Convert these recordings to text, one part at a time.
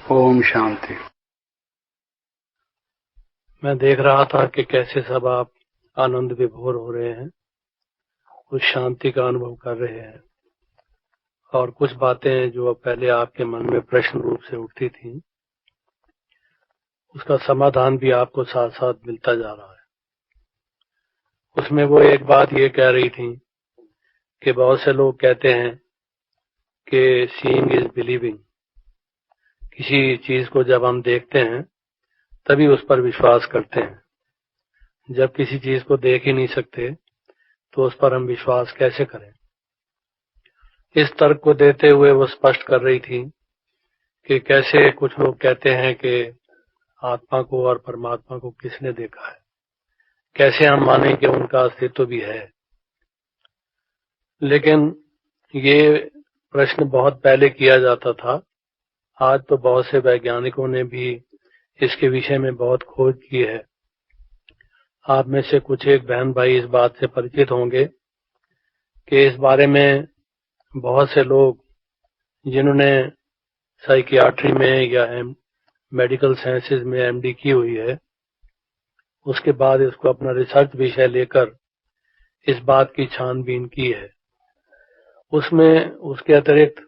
ओम शांति। मैं देख रहा था कि कैसे सब आप आनंद विभोर हो रहे हैं, उस शांति का अनुभव कर रहे हैं, और कुछ बातें जो पहले आपके मन में प्रश्न रूप से उठती थी, उसका समाधान भी आपको साथ साथ मिलता जा रहा है। उसमें वो एक बात ये कह रही थी कि बहुत से लोग कहते हैं कि सीइंग इज बिलीविंग। किसी चीज को जब हम देखते हैं तभी उस पर विश्वास करते हैं। जब किसी चीज को देख ही नहीं सकते तो उस पर हम विश्वास कैसे करें। इस तर्क को देते हुए वो स्पष्ट कर रही थी कि कैसे कुछ लोग कहते हैं कि आत्मा को और परमात्मा को किसने देखा है, कैसे हम माने कि उनका अस्तित्व भी है। लेकिन ये प्रश्न बहुत पहले किया जाता था। आज तो बहुत से वैज्ञानिकों ने भी इसके विषय में बहुत खोज की है। आप में से कुछ एक बहन भाई इस बात से परिचित होंगे कि इस बारे में बहुत से लोग जिन्होंने साइकियाट्री में या मेडिकल साइंसेज में एमडी की हुई है, उसके बाद इसको अपना रिसर्च विषय लेकर इस बात की छानबीन की है। उसमें उसके अतिरिक्त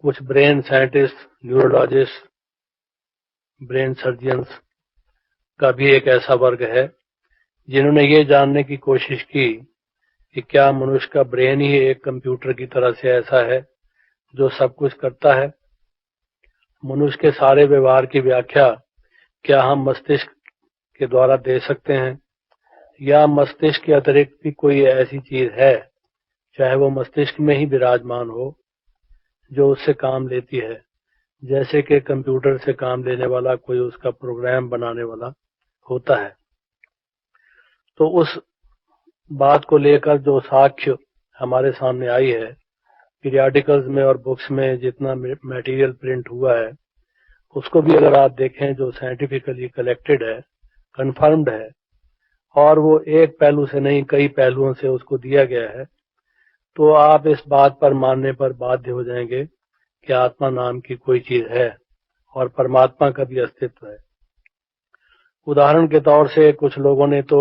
कुछ brain scientist, neurologist, brain surgeons का भी एक ऐसा वर्ग है जिन्होंने ये जानने की कोशिश की कि क्या मनुष्य का ब्रेन ही एक कंप्यूटर की तरह से ऐसा है जो सब कुछ करता है। मनुष्य के सारे व्यवहार की व्याख्या क्या हम मस्तिष्क के द्वारा दे सकते हैं, या मस्तिष्क के अतिरिक्त भी कोई ऐसी चीज है, चाहे वो मस्तिष्क में ही विराजमान हो, जो उससे काम लेती है, जैसे कि कंप्यूटर से काम लेने वाला कोई उसका प्रोग्राम बनाने वाला होता है। तो उस बात को लेकर जो साक्ष्य हमारे सामने आई है, पीरियाडिकल्स में और बुक्स में जितना मटेरियल प्रिंट हुआ है, उसको भी अगर आप देखें जो साइंटिफिकली कलेक्टेड है, कंफर्म्ड है, और वो एक पहलू से नहीं कई पहलुओं से उसको दिया गया है, तो आप इस बात पर मानने पर बाध्य हो जाएंगे कि आत्मा नाम की कोई चीज है और परमात्मा का भी अस्तित्व है। उदाहरण के तौर से कुछ लोगों ने तो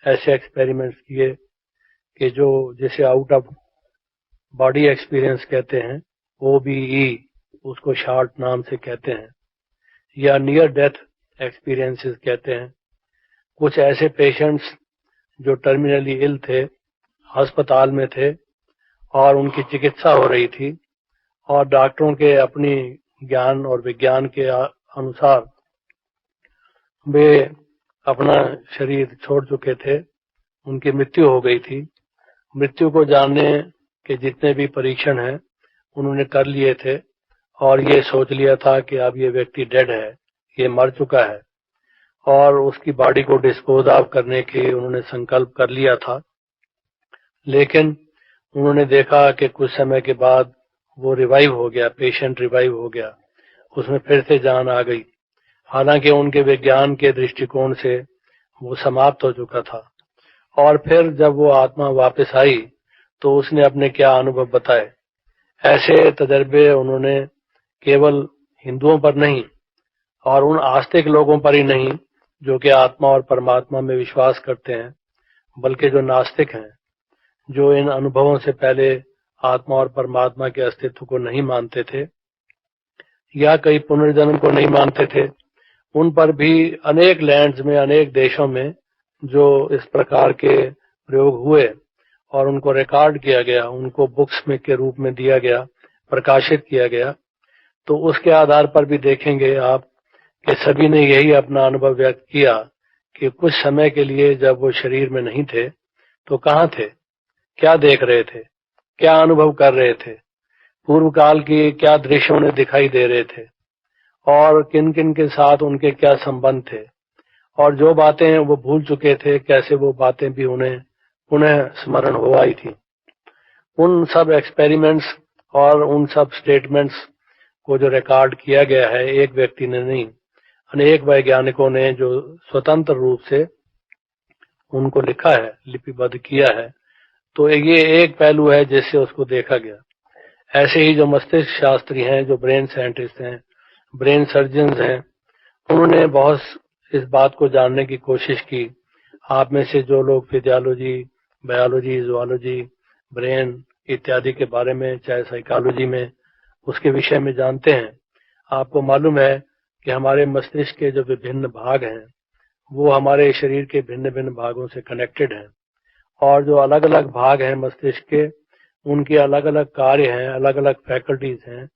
ऐसे एक्सपेरिमेंट्स किए कि जो जिसे आउट ऑफ बॉडी एक्सपीरियंस कहते हैं, OBE उसको शॉर्ट नाम से कहते हैं, या नियर डेथ एक्सपीरियंसेस कहते हैं। कुछ ऐसे पेशेंट्स जो टर्मिनली इल थे, अस्पताल में थे और उनकी चिकित्सा हो रही थी, और डॉक्टरों के अपनी ज्ञान और विज्ञान के अनुसार वे अपना शरीर छोड़ चुके थे, उनकी मृत्यु हो गई थी। मृत्यु को जानने के जितने भी परीक्षण हैं उन्होंने कर लिए थे और ये सोच लिया था कि अब ये व्यक्ति डेड है, ये मर चुका है, और उसकी बॉडी को डिस्पोज ऑफ करने के उन्होंने संकल्प कर लिया था। लेकिन उन्होंने देखा कि कुछ समय के बाद वो रिवाइव हो गया, पेशेंट रिवाइव हो गया, उसमें फिर से जान आ गई। हालांकि उनके विज्ञान के दृष्टिकोण से वो समाप्त हो चुका था। और फिर जब वो आत्मा वापस आई तो उसने अपने क्या अनुभव बताए। ऐसे तजर्बे उन्होंने केवल हिंदुओं पर नहीं और उन आस्तिक लोगों पर ही नहीं जो कि आत्मा और परमात्मा में विश्वास करते हैं, बल्कि जो नास्तिक हैं, जो इन अनुभवों से पहले आत्मा और परमात्मा के अस्तित्व को नहीं मानते थे या कई पुनर्जन्म को नहीं मानते थे, उन पर भी अनेक लैंड्स में, अनेक देशों में जो इस प्रकार के प्रयोग हुए और उनको रिकॉर्ड किया गया, उनको बुक्स में के रूप में दिया गया, प्रकाशित किया गया, तो उसके आधार पर भी देखेंगे आप कि सभी ने यही अपना अनुभव व्यक्त किया कि कुछ समय के लिए जब वो शरीर में नहीं थे तो कहाँ थे, क्या देख रहे थे, क्या अनुभव कर रहे थे, पूर्व काल की क्या दृश्य उन्हें दिखाई दे रहे थे, और किन किन के साथ उनके क्या संबंध थे, और जो बातें वो भूल चुके थे कैसे वो बातें भी उन्हें पुनः स्मरण हो आई थी। उन सब एक्सपेरिमेंट्स और उन सब स्टेटमेंट्स को जो रिकॉर्ड किया गया है, एक व्यक्ति ने नहीं, अनेक वैज्ञानिकों ने जो स्वतंत्र रूप से उनको लिखा है, लिपिबद्ध किया है, तो ये एक पहलू है जिससे उसको देखा गया। ऐसे ही जो मस्तिष्क शास्त्री हैं, जो ब्रेन साइंटिस्ट हैं, ब्रेन सर्जन्स हैं, उन्होंने बहुत इस बात को जानने की कोशिश की। आप में से जो लोग फिजियोलॉजी, बायोलॉजी, जूलॉजी, ब्रेन इत्यादि के बारे में, चाहे साइकोलॉजी में, उसके विषय में जानते हैं, आपको मालूम है कि हमारे मस्तिष्क के जो विभिन्न भाग हैं वो हमारे शरीर के भिन्न भिन्न भागों से कनेक्टेड हैं, और जो अलग अलग भाग हैं मस्तिष्क के, उनके अलग अलग कार्य हैं, अलग अलग फैकल्टीज हैं,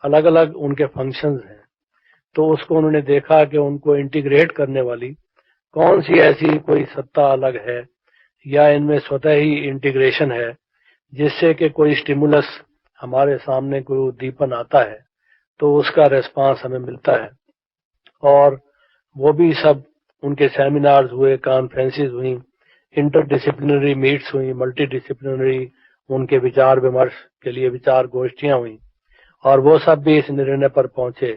अलग अलग उनके फंक्शंस हैं। तो उसको उन्होंने देखा कि उनको इंटीग्रेट करने वाली कौन सी ऐसी कोई सत्ता अलग है, या इनमें स्वतः ही इंटीग्रेशन है, जिससे कि कोई स्टिमुलस हमारे सामने कोई उद्दीपन आता है तो उसका रेस्पॉन्स हमें मिलता है। और वो भी सब उनके सेमिनार्स हुए, कॉन्फ्रेंसेस हुई, इंटरडिसिप्लिनरी मीट्स हुई, मल्टीडिसिप्लिनरी उनके विचार विमर्श के लिए विचार गोष्ठियां हुई, और वो सब भी इस निर्णय पर पहुंचे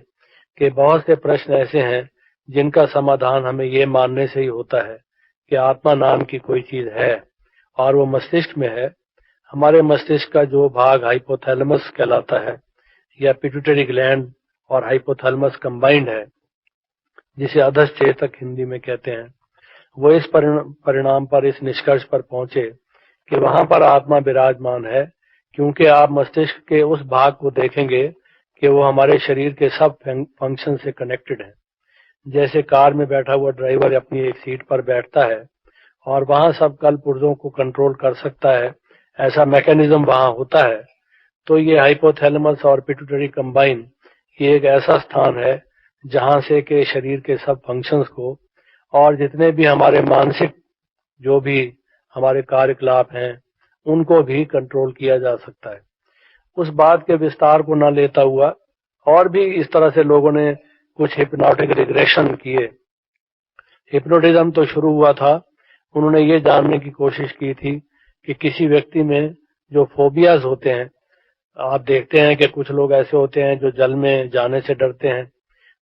कि बहुत से प्रश्न ऐसे हैं जिनका समाधान हमें ये मानने से ही होता है कि आत्मा नाम की कोई चीज है और वो मस्तिष्क में है। हमारे मस्तिष्क का जो भाग हाइपोथैलेमस कहलाता है, या पिट्यूटरी ग्लैंड और हाइपोथैलेमस कंबाइंड है, जिसे अधश्चेतक हिंदी में कहते हैं, वो इस परिणाम पर, इस निष्कर्ष पर पहुंचे कि वहां पर आत्मा विराजमान है, क्योंकि आप मस्तिष्क के उस भाग को देखेंगे कि वो हमारे शरीर के सब फंक्शन से कनेक्टेड है। जैसे कार में बैठा हुआ ड्राइवर अपनी एक सीट पर बैठता है और वहां सब कल पुर्जों को कंट्रोल कर सकता है, ऐसा मैकेनिज्म वहां होता है। तो ये हाइपोथैलेमस और पिट्यूटरी कंबाइन ये एक ऐसा स्थान है जहां से के शरीर के सब फंक्शंस को और जितने भी हमारे मानसिक जो भी हमारे कार्यकलाप हैं उनको भी कंट्रोल किया जा सकता है। उस बात के विस्तार को न लेता हुआ, और भी इस तरह से लोगों ने कुछ हिप्नोटिक रिग्रेशन किए। हिप्नोटिज्म तो शुरू हुआ था, उन्होंने ये जानने की कोशिश की थी कि किसी व्यक्ति में जो फोबियाज होते हैं, आप देखते हैं कि कुछ लोग ऐसे होते हैं जो जल में जाने से डरते हैं,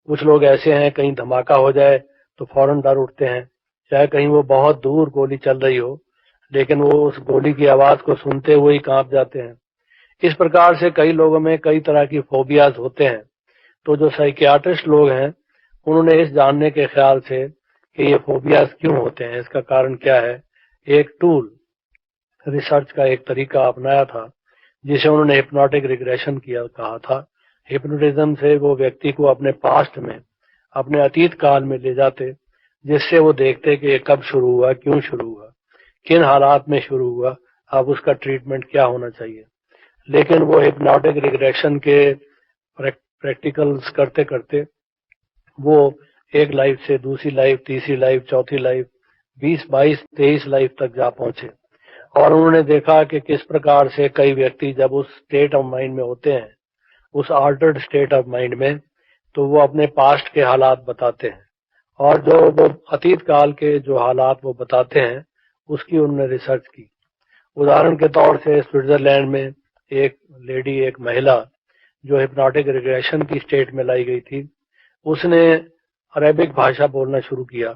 कुछ लोग ऐसे हैं कहीं धमाका हो जाए तो फौरन डर उठते हैं, चाहे कहीं वो बहुत दूर गोली चल रही हो लेकिन वो उस गोली की आवाज को सुनते हुए ही कांप जाते हैं। इस प्रकार से कई लोगों में कई तरह की फोबियाज होते हैं। तो जो साइकियाट्रिस्ट लोग हैं उन्होंने इस जानने के ख्याल से कि ये फोबियाज क्यों होते हैं, इसका कारण क्या है, एक टूल, रिसर्च का एक तरीका अपनाया था जिसे उन्होंने हिप्नोटिक रिग्रेशन किया कहा था। हिप्नोटिज्म से वो व्यक्ति को अपने पास्ट में, अपने अतीत काल में ले जाते, जिससे वो देखते कि ये कब शुरू हुआ, क्यों शुरू हुआ, किन हालात में शुरू हुआ, अब उसका ट्रीटमेंट क्या होना चाहिए। लेकिन वो हिप्नोटिक रिग्रेशन के प्रैक्टिकल्स करते करते वो एक लाइफ से दूसरी लाइफ, तीसरी लाइफ, चौथी लाइफ, 20, 22, 23 लाइफ तक जा पहुंचे। और उन्होंने देखा कि किस प्रकार से कई व्यक्ति जब उस स्टेट ऑफ माइंड में होते हैं, उस ऑल्टर्ड स्टेट ऑफ माइंड में, तो वो अपने पास्ट के हालात बताते हैं, और जो वो अतीत काल के जो हालात वो बताते हैं उसकी उन्होंने रिसर्च की। उदाहरण के तौर से स्विट्जरलैंड में एक लेडी, एक महिला जो हिप्नोटिक रिग्रेशन की स्टेट में लाई गई थी, उसने अरेबिक भाषा बोलना शुरू किया,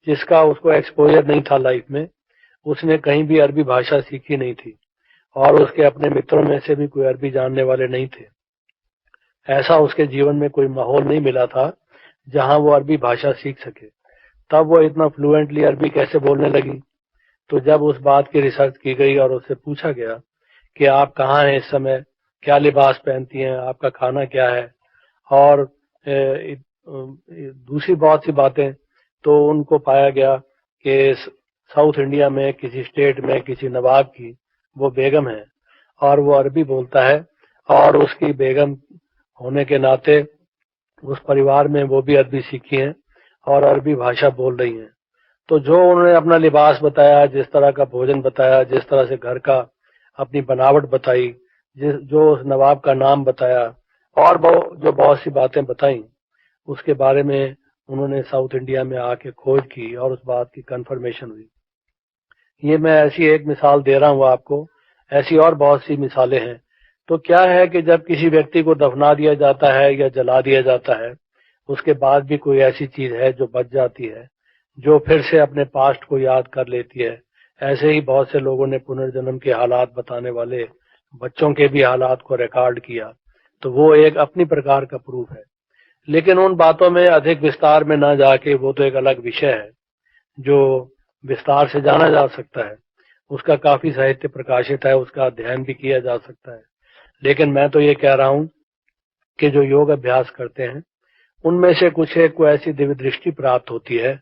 जिसका उसको एक्सपोजर नहीं था लाइफ में। उसने कहीं भी अरबी भाषा सीखी नहीं थी और उसके अपने मित्रों में से भी कोई अरबी जानने वाले नहीं थे। ऐसा उसके जीवन में कोई माहौल नहीं मिला था जहां वो अरबी भाषा सीख सके। तब वो इतना फ्लुएंटली अरबी कैसे बोलने लगी? तो जब उस बात की रिसर्च की गई और उससे पूछा गया कि आप कहाँ हैं इस समय, क्या लिबास पहनती हैं, आपका खाना क्या है, और दूसरी बहुत सी बातें, तो उनको पाया गया कि साउथ इंडिया में किसी स्टेट में किसी नवाब की वो बेगम है और वो अरबी बोलता है, और उसकी बेगम होने के नाते उस परिवार में वो भी अरबी सीखी है और अरबी भाषा बोल रही हैं। तो जो उन्होंने अपना लिबास बताया, जिस तरह का भोजन बताया, जिस तरह से घर का अपनी बनावट बताई, जो उस नवाब का नाम बताया, और जो बहुत सी बातें बताई, उसके बारे में उन्होंने साउथ इंडिया में आके खोज की और उस बात की कंफर्मेशन हुई। ये मैं ऐसी एक मिसाल दे रहा हूँ आपको, ऐसी और बहुत सी मिसालें हैं। तो क्या है कि जब किसी व्यक्ति को दफना दिया जाता है या जला दिया जाता है, उसके बाद भी कोई ऐसी चीज है जो बच जाती है, जो फिर से अपने पास्ट को याद कर लेती है। ऐसे ही बहुत से लोगों ने पुनर्जन्म के हालात बताने वाले बच्चों के भी हालात को रिकॉर्ड किया, तो वो एक अपनी प्रकार का प्रूफ है। लेकिन उन बातों में अधिक विस्तार में ना जाके, वो तो एक अलग विषय है जो विस्तार से जाना जा सकता है, उसका काफी साहित्य प्रकाशित है, उसका अध्ययन भी किया जा सकता है। लेकिन मैं तो ये कह रहा हूं कि जो योग अभ्यास करते हैं उनमें से कुछ एक को ऐसी दिव्य दृष्टि प्राप्त होती है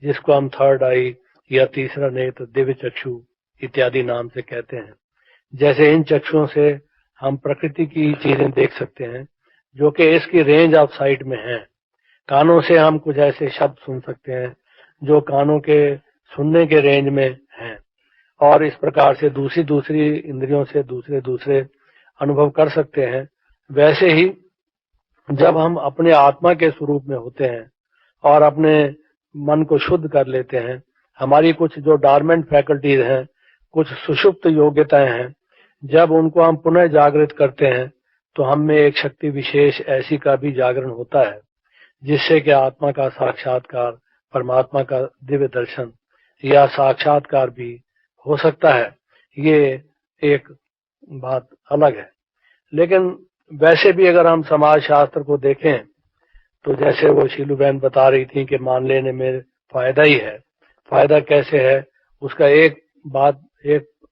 जिसको हम थर्ड आई या तीसरा नेत्र, दिव्य चक्षु इत्यादि नाम से कहते हैं। जैसे इन चक्षुओं से हम प्रकृति की चीजें देख सकते हैं जो कि इसकी रेंज ऑफ साइट में है। कानों से हम कुछ ऐसे शब्द सुन सकते हैं जो कानों के सुनने के रेंज में हैं, और इस प्रकार से दूसरी दूसरी इंद्रियों से दूसरे दूसरे अनुभव कर सकते हैं। वैसे ही जब हम अपने आत्मा के स्वरूप में होते हैं और अपने मन को शुद्ध कर लेते हैं, हमारी कुछ जो डॉर्मेंट फैकल्टीज हैं, कुछ सुषुप्त योग्यताएं हैं, जब उनको हम पुनः जागृत करते हैं तो हम में एक शक्ति विशेष ऐसी का भी जागरण होता है जिससे कि आत्मा का साक्षात्कार, परमात्मा का दिव्य दर्शन या साक्षात्कार भी हो सकता है। ये एक बात अलग है। लेकिन वैसे भी अगर हम समाज शास्त्र को देखें तो जैसे वो शीलू बहन बता रही थी कि मान लेने में फायदा ही है। फायदा कैसे है, उसका एक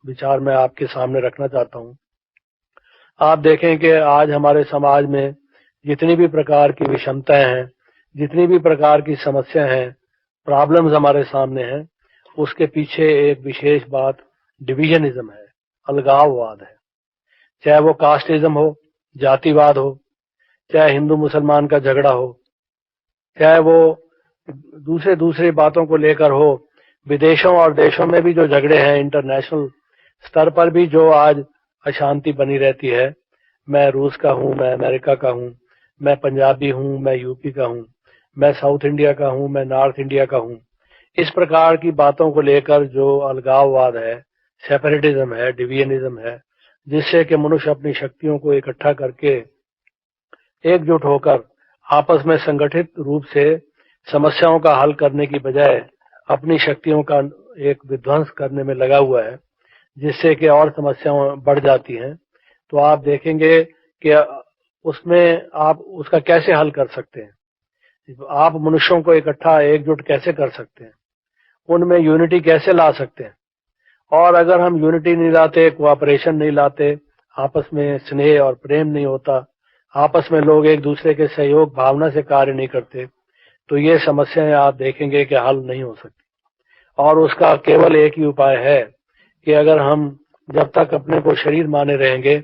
विचार मैं आपके सामने रखना चाहता हूँ। आप देखें कि आज हमारे समाज में जितनी भी प्रकार की विषमताएं हैं, जितनी भी प्रकार की समस्याएं हैं, प्रॉब्लम्स हमारे सामने हैं, उसके पीछे एक विशेष बात डिवीजनिज्म है, अलगाववाद है। चाहे वो कास्टिज्म हो, जातिवाद हो, चाहे हिंदू मुसलमान का झगड़ा हो, चाहे वो दूसरी बातों को लेकर हो। विदेशों और देशों में भी जो झगड़े हैं, इंटरनेशनल स्तर पर भी जो आज अशांति बनी रहती है, मैं रूस का हूं, मैं अमेरिका का हूं, मैं पंजाबी हूं, मैं यूपी का हूं, मैं साउथ इंडिया का हूं, मैं नॉर्थ इंडिया का हूं, इस प्रकार की बातों को लेकर जो अलगाववाद है, सेपरेटिज्म है, डिवीजनिज्म है, जिससे कि मनुष्य अपनी शक्तियों को इकट्ठा करके एकजुट होकर आपस में संगठित रूप से समस्याओं का हल करने की बजाय अपनी शक्तियों का एक विध्वंस करने में लगा हुआ है, जिससे कि और समस्याएं बढ़ जाती हैं। तो आप देखेंगे कि उसमें आप उसका कैसे हल कर सकते हैं, आप मनुष्यों को इकट्ठा एकजुट कैसे कर सकते हैं, उनमें यूनिटी कैसे ला सकते हैं। और अगर हम यूनिटी नहीं लाते, कोऑपरेशन नहीं लाते, आपस में स्नेह और प्रेम नहीं होता, आपस में लोग एक दूसरे के सहयोग भावना से कार्य नहीं करते, तो ये समस्याएं आप देखेंगे कि हल नहीं हो सकती। और उसका केवल एक ही उपाय है कि अगर हम जब तक अपने को शरीर माने रहेंगे,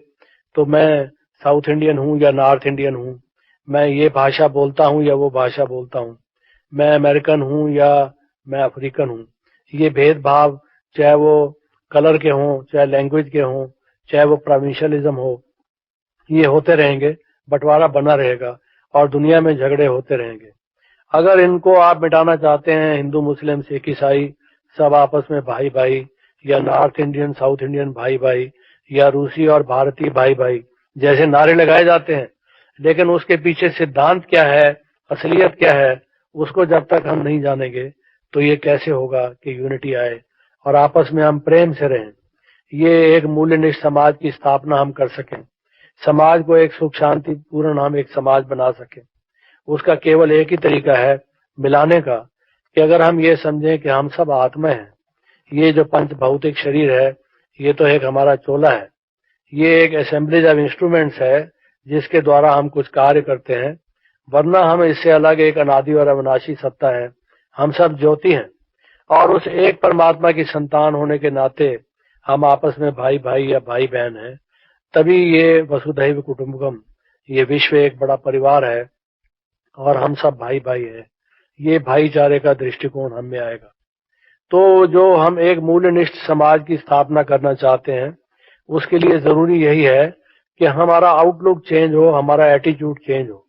तो मैं साउथ इंडियन हूं या नॉर्थ इंडियन हूं, मैं ये भाषा बोलता हूं या वो भाषा बोलता हूं, मैं अमेरिकन हूं या मैं अफ्रीकन हूं, ये भेदभाव चाहे वो कलर के हों, चाहे लैंग्वेज के हों, चाहे वो प्रोविंशियलिज्म हो, ये होते रहेंगे, बंटवारा बना रहेगा और दुनिया में झगड़े होते रहेंगे। अगर इनको आप मिटाना चाहते हैं, हिंदू मुस्लिम सिख ईसाई सब आपस में भाई भाई, या नॉर्थ इंडियन साउथ इंडियन भाई भाई, या रूसी और भारतीय भाई भाई जैसे नारे लगाए जाते हैं, लेकिन उसके पीछे सिद्धांत क्या है, असलियत क्या है, उसको जब तक हम नहीं जानेंगे तो ये कैसे होगा कि यूनिटी आए और आपस में हम प्रेम से रहें। ये एक मूल्यनिष्ठ समाज की स्थापना हम कर सकें, समाज को एक सुख शांति पूर्ण हम एक समाज बना सकें। उसका केवल एक ही तरीका है मिलाने का, कि अगर हम ये समझें कि हम सब आत्मा हैं, ये जो पंच भौतिक शरीर है ये तो एक हमारा चोला है, ये एक असेंबलीज ऑफ इंस्ट्रूमेंट्स है जिसके द्वारा हम कुछ कार्य करते हैं, वरना हम इससे अलग एक अनादि और अविनाशी सत्ता है। हम सब ज्योति हैं और उस एक परमात्मा की संतान होने के नाते हम आपस में भाई भाई या भाई बहन हैं। तभी ये वसुधैव कुटुंबकम, ये विश्व एक बड़ा परिवार है और हम सब भाई भाई हैं। ये भाईचारे का दृष्टिकोण हम में आएगा। तो जो हम एक मूल्यनिष्ठ समाज की स्थापना करना चाहते हैं, उसके लिए जरूरी यही है कि हमारा आउटलुक चेंज हो, हमारा एटीट्यूड चेंज हो।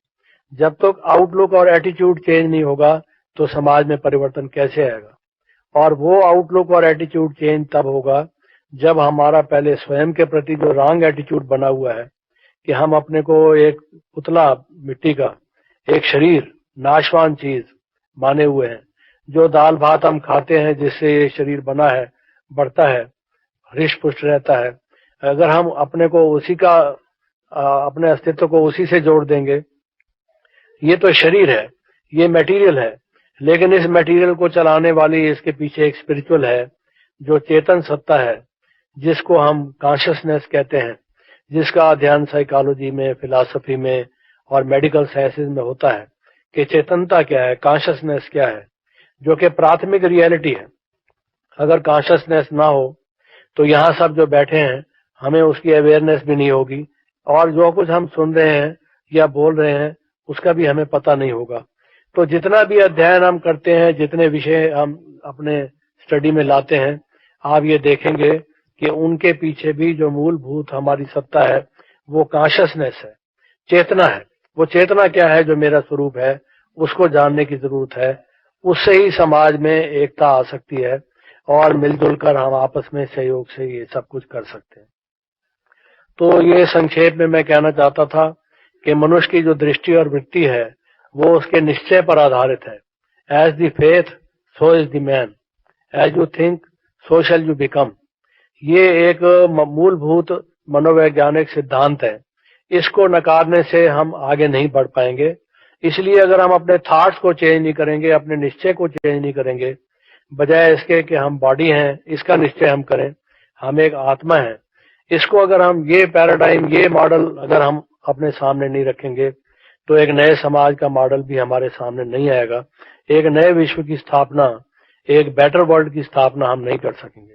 जब तक आउटलुक और एटीट्यूड चेंज नहीं होगा तो समाज में परिवर्तन कैसे आएगा। और वो आउटलुक और एटीट्यूड चेंज तब होगा जब हमारा पहले स्वयं के प्रति जो रॉन्ग एटीट्यूड बना हुआ है कि हम अपने को एक पुतला मिट्टी का, एक शरीर नाशवान चीज माने हुए हैं, जो दाल भात हम खाते हैं जिससे ये शरीर बना है, बढ़ता है, हृष्ट पुष्ट रहता है, अगर हम अपने को उसी का अपने अस्तित्व को उसी से जोड़ देंगे ये तो शरीर है, ये मटेरियल है, लेकिन इस मटेरियल को चलाने वाली इसके पीछे एक स्पिरिचुअल है जो चेतन सत्ता है, जिसको हम कॉन्शियसनेस कहते हैं, जिसका अध्ययन साइकोलॉजी में, फिलॉसफी में और मेडिकल साइंसेज में होता है कि चेतनता क्या है, कॉन्शियसनेस क्या है, जो कि प्राथमिक रियलिटी है। अगर कॉन्शियसनेस ना हो तो यहाँ सब जो बैठे हैं हमें उसकी अवेयरनेस भी नहीं होगी, और जो कुछ हम सुन रहे हैं या बोल रहे हैं उसका भी हमें पता नहीं होगा। तो जितना भी अध्ययन हम करते हैं, जितने विषय हम अपने स्टडी में लाते हैं, आप ये देखेंगे कि उनके पीछे भी जो मूलभूत हमारी सत्ता है वो कॉन्शियसनेस है, चेतना है। वो चेतना क्या है जो मेरा स्वरूप है, उसको जानने की जरूरत है। उससे ही समाज में एकता आ सकती है और मिलजुल कर हम आपस में सहयोग से ये सब कुछ कर सकते हैं। तो ये संक्षेप में मैं कहना चाहता था कि मनुष्य की जो दृष्टि और वृत्ति है वो उसके निश्चय पर आधारित है। As the faith so is the man, as you think so shall you become. ये एक मूलभूत मनोवैज्ञानिक सिद्धांत है। इसको नकारने से हम आगे नहीं बढ़ पाएंगे। इसलिए अगर हम अपने थॉट्स को चेंज नहीं करेंगे, अपने निश्चय को चेंज नहीं करेंगे, बजाय इसके कि हम बॉडी हैं इसका निश्चय हम करें, हम एक आत्मा हैं, इसको अगर हम ये पैराडाइम, ये मॉडल अगर हम अपने सामने नहीं रखेंगे तो एक नए समाज का मॉडल भी हमारे सामने नहीं आएगा। एक नए विश्व की स्थापना, एक बेटर वर्ल्ड की स्थापना हम नहीं कर सकेंगे।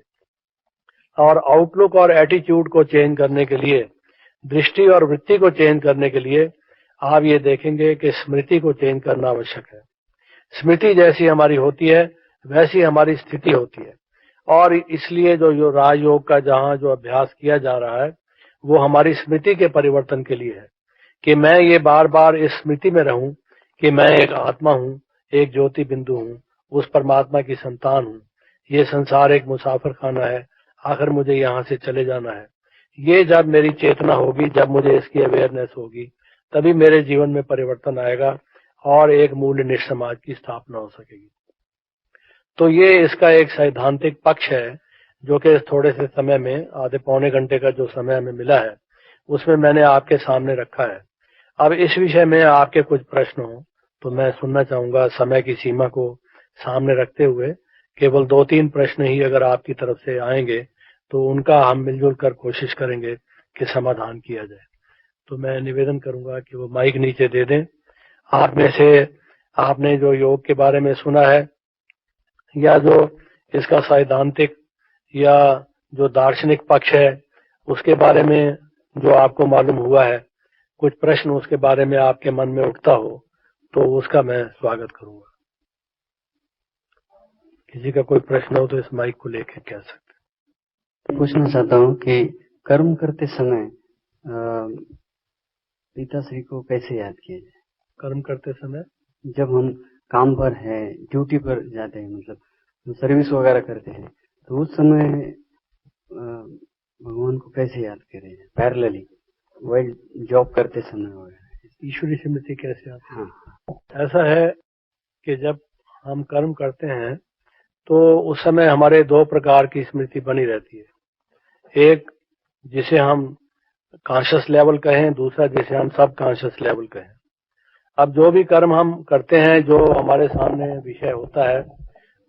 और आउटलुक और एटीट्यूड को चेंज करने के लिए, दृष्टि और वृत्ति को चेंज करने के लिए आप ये देखेंगे कि स्मृति को चेंज करना आवश्यक है। स्मृति जैसी हमारी होती है वैसी हमारी स्थिति होती है, और इसलिए जो राजयोग का जहाँ जो अभ्यास किया जा रहा है वो हमारी स्मृति के परिवर्तन के लिए है कि मैं ये बार बार इस स्मृति में रहूं कि मैं एक आत्मा हूं, एक ज्योति बिंदु हूं, उस परमात्मा की संतान हूं। ये संसार एक मुसाफिर खाना है, आखिर मुझे यहाँ से चले जाना है। ये जब मेरी चेतना होगी, जब मुझे इसकी अवेयरनेस होगी, तभी मेरे जीवन में परिवर्तन आएगा और एक मूल्यनिष्ठ समाज की स्थापना हो सकेगी। तो ये इसका एक सैद्धांतिक पक्ष है जो कि थोड़े से समय में, आधे पौने घंटे का जो समय हमें मिला है उसमें मैंने आपके सामने रखा है। अब इस विषय में आपके कुछ प्रश्न हो तो मैं सुनना चाहूंगा। समय की सीमा को सामने रखते हुए केवल 2-3 प्रश्न ही अगर आपकी तरफ से आएंगे तो उनका हम मिलजुल कर कोशिश करेंगे कि समाधान किया जाए। तो मैं निवेदन करूंगा कि वो माइक नीचे दे दें। आप में से आपने जो योग के बारे में सुना है या जो इसका सैद्धांतिक या जो दार्शनिक पक्ष है उसके बारे में जो आपको मालूम हुआ है, कुछ प्रश्न उसके बारे में आपके मन में उठता हो तो उसका मैं स्वागत करूंगा। किसी का कोई प्रश्न हो तो इस माइक को लेकर कह सकते। पूछना चाहता हूँ कि कर्म करते समय पिताश्री को कैसे याद किया जाए? कर्म करते समय जब हम काम पर है, ड्यूटी पर जाते हैं, मतलब सर्विस वगैरह करते हैं, तो उस समय भगवान को कैसे याद करें पैरेलली, वही जॉब करते समय वगैरह? ईश्वरी स्मृति कैसे आती है? हाँ। ऐसा है कि जब हम कर्म करते हैं तो उस समय हमारे 2 प्रकार की स्मृति बनी रहती है। एक जिसे हम कॉन्शियस लेवल कहें, दूसरा जिसे हम सब कॉन्शियस लेवल कहें। अब जो भी कर्म हम करते हैं, जो हमारे सामने विषय होता है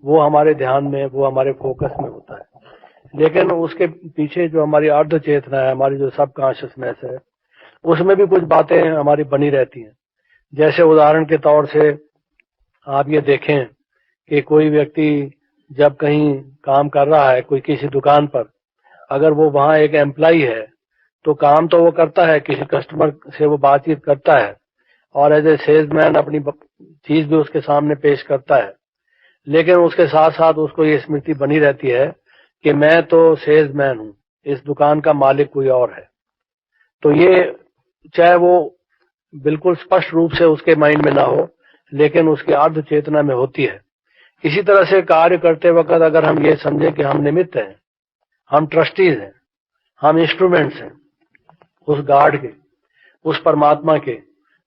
वो हमारे ध्यान में, वो हमारे फोकस में होता है, लेकिन उसके पीछे जो हमारी अर्ध चेतना है, हमारी जो सब कॉन्शियसनेस है, उसमें भी कुछ बातें हमारी बनी रहती हैं। जैसे उदाहरण के तौर से आप ये देखें कि कोई व्यक्ति जब कहीं काम कर रहा है, कोई किसी दुकान पर, अगर वो वहां एक एम्प्लॉई है तो काम तो वो करता है, किसी कस्टमर से वो बातचीत करता है और एज ए सेल्समैन अपनी चीज भी उसके सामने पेश करता है, लेकिन उसके साथ साथ उसको ये स्मृति बनी रहती है कि मैं तो सेल्समैन हूं, इस दुकान का मालिक कोई और है। तो ये चाहे वो बिल्कुल स्पष्ट रूप से उसके माइंड में ना हो, लेकिन उसकी अर्ध चेतना में होती है। इसी तरह से कार्य करते वक्त अगर हम ये समझें कि हम निमित्त हैं, हम ट्रस्टीज हैं, हम इंस्ट्रूमेंट्स हैं उस गॉड के, उस परमात्मा के,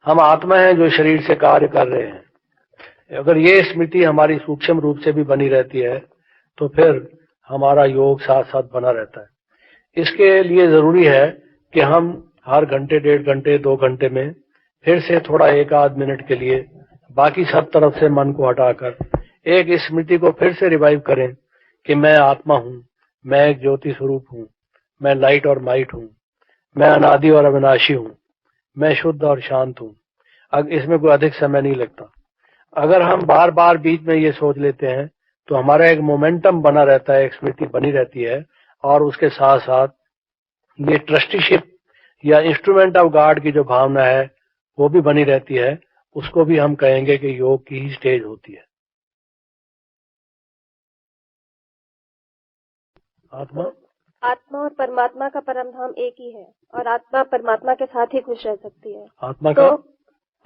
हम आत्मा हैं जो शरीर से कार्य कर रहे हैं, अगर ये स्मृति हमारी सूक्ष्म रूप से भी बनी रहती है तो फिर हमारा योग साथ साथ बना रहता है। इसके लिए जरूरी है कि हम हर घंटे, 1.5 घंटे, 2 घंटे में फिर से थोड़ा 1-8 मिनट के लिए बाकी सब तरफ से मन को हटाकर एक स्मृति को फिर से रिवाइव करें कि मैं आत्मा हूँ, मैं एक ज्योति स्वरूप हूँ, मैं लाइट और माइट हूँ, मैं अनादि और अविनाशी हूँ, मैं शुद्ध और शांत हूँ। अब इसमें कोई अधिक समय नहीं लगता। अगर हम बार बार बीच में ये सोच लेते हैं तो हमारा एक मोमेंटम बना रहता है, एक स्मृति बनी रहती है, और उसके साथ साथ ये ट्रस्टीशिप या इंस्ट्रूमेंट ऑफ गॉड की जो भावना है वो भी बनी रहती है। उसको भी हम कहेंगे कि योग की ही स्टेज होती है। आत्मा और परमात्मा का परम धाम एक ही है और आत्मा परमात्मा के साथ ही खुश रह सकती है।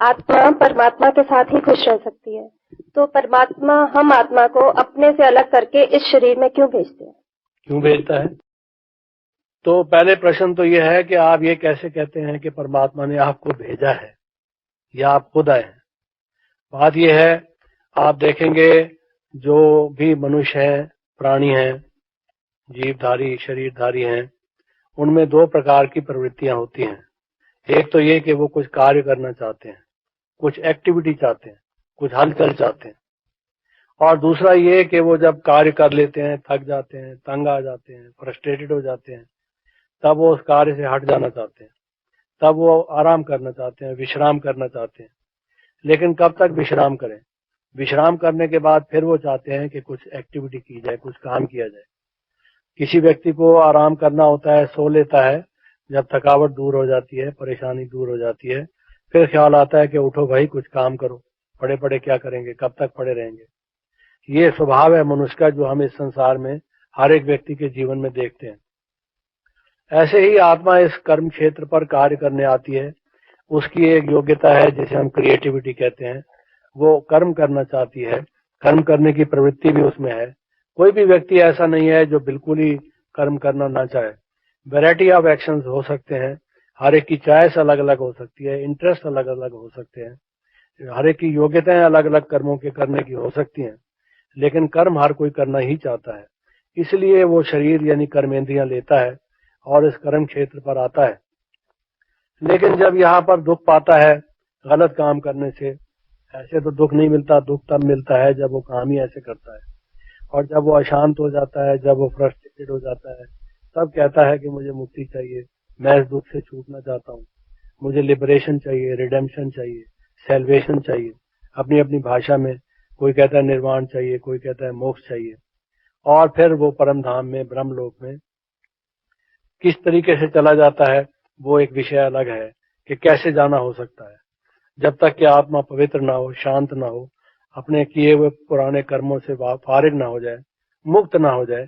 आत्मा परमात्मा के साथ ही खुश रह सकती है। तो परमात्मा हम आत्मा को अपने से अलग करके इस शरीर में क्यों भेजते हैं? क्यों भेजता है? तो पहले प्रश्न तो यह है कि आप ये कैसे कहते हैं कि परमात्मा ने आपको भेजा है या आप खुद आए हैं? बात यह है, आप देखेंगे जो भी मनुष्य है, प्राणी हैं, जीवधारी शरीरधारी हैं, उनमें 2 प्रकार की प्रवृत्तियां होती हैं। एक तो ये कि वो कुछ कार्य करना चाहते हैं, कुछ एक्टिविटी चाहते हैं, कुछ हलचल चाहते हैं, और दूसरा ये कि वो जब कार्य कर लेते हैं, थक जाते हैं, तंग आ जाते हैं, फ्रस्ट्रेटेड हो जाते हैं, तब वो उस कार्य से हट जाना चाहते हैं, तब वो आराम करना चाहते हैं, विश्राम करना चाहते हैं। लेकिन कब तक विश्राम करें? विश्राम करने के बाद फिर वो चाहते हैं कि कुछ एक्टिविटी की जाए, कुछ काम किया जाए। किसी व्यक्ति को आराम करना होता है, सो लेता है, जब थकावट दूर हो जाती है, परेशानी दूर हो जाती है, फिर ख्याल आता है कि उठो भाई, कुछ काम करो, पड़े पड़े क्या करेंगे, कब तक पड़े रहेंगे। ये स्वभाव है मनुष्य का जो हम इस संसार में हर एक व्यक्ति के जीवन में देखते हैं। ऐसे ही आत्मा इस कर्म क्षेत्र पर कार्य करने आती है। उसकी एक योग्यता है जिसे हम क्रिएटिविटी कहते हैं। वो कर्म करना चाहती है, कर्म करने की प्रवृत्ति भी उसमें है। कोई भी व्यक्ति ऐसा नहीं है जो बिल्कुल ही कर्म करना ना चाहे। वैरायटी ऑफ एक्शंस हो सकते हैं, हर एक की चॉइस अलग अलग हो सकती है, इंटरेस्ट अलग अलग हो सकते हैं, हर एक की योग्यताएं अलग अलग कर्मों के करने की हो सकती हैं, लेकिन कर्म हर कोई करना ही चाहता है। इसलिए वो शरीर यानी कर्मेंद्रियां लेता है और इस कर्म क्षेत्र पर आता है। लेकिन जब यहाँ पर दुख पाता है गलत काम करने से, ऐसे तो दुख नहीं मिलता, दुख तब मिलता है जब वो काम ही ऐसे करता है, और जब वो अशांत हो जाता है, जब वो फ्रस्ट्रेटेड हो जाता है, तब कहता है कि मुझे मुक्ति चाहिए, मैं इस दुख से छूटना चाहता हूँ, मुझे लिबरेशन चाहिए, रिडेम्पशन चाहिए, सैल्वेशन चाहिए। अपनी अपनी भाषा में कोई कहता है निर्वाण चाहिए, कोई कहता है मोक्ष चाहिए। और फिर वो परम धाम में, ब्रह्मलोक में किस तरीके से चला जाता है वो एक विषय अलग है कि कैसे जाना हो सकता है। जब तक कि आत्मा पवित्र ना हो, शांत ना हो, अपने किए हुए पुराने कर्मों से फारिग ना हो जाए, मुक्त ना हो जाए,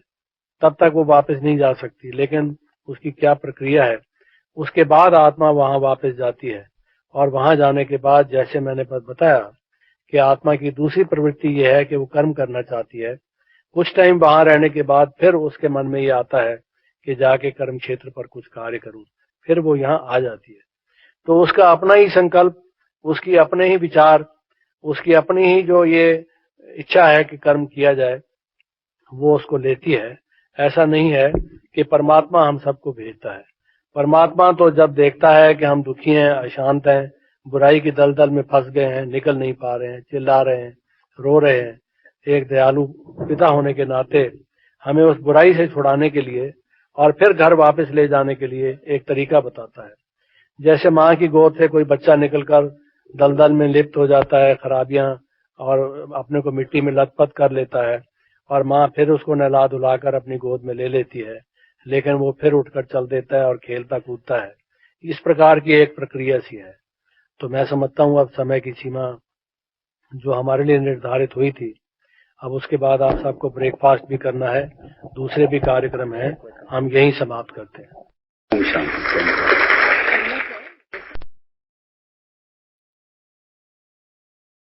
तब तक वो वापस नहीं जा सकती। लेकिन उसकी क्या प्रक्रिया है, उसके बाद आत्मा वहां वापस जाती है। और वहां जाने के बाद जैसे मैंने बताया कि आत्मा की दूसरी प्रवृत्ति यह है कि वो कर्म करना चाहती है। कुछ टाइम वहां रहने के बाद फिर उसके मन में ये आता है कि जाके कर्म क्षेत्र पर कुछ कार्य करूं, फिर वो यहाँ आ जाती है। तो उसका अपना ही संकल्प, उसकी अपने ही विचार, उसकी अपनी ही जो ये इच्छा है कि कर्म किया जाए, वो उसको लेती है। ऐसा नहीं है कि परमात्मा हम सबको भेजता है। परमात्मा तो जब देखता है कि हम दुखी हैं, अशांत हैं, बुराई की दलदल में फंस गए हैं, निकल नहीं पा रहे हैं, चिल्ला रहे हैं, रो रहे हैं, एक दयालु पिता होने के नाते हमें उस बुराई से छुड़ाने के लिए और फिर घर वापस ले जाने के लिए एक तरीका बताता है। जैसे माँ की गोद से कोई बच्चा निकलकर दलदल में लिप्त हो जाता है, खराबियां और अपने को मिट्टी में लथपथ कर लेता है, और माँ फिर उसको नहला धुलाकर अपनी गोद में ले लेती है, लेकिन वो फिर उठकर चल देता है और खेलता कूदता है। इस प्रकार की एक प्रक्रिया सी है। तो मैं समझता हूँ अब समय की सीमा जो हमारे लिए निर्धारित हुई थी, अब उसके बाद आप सबको ब्रेकफास्ट भी करना है, दूसरे भी कार्यक्रम हैं, हम यही समाप्त करते हैं।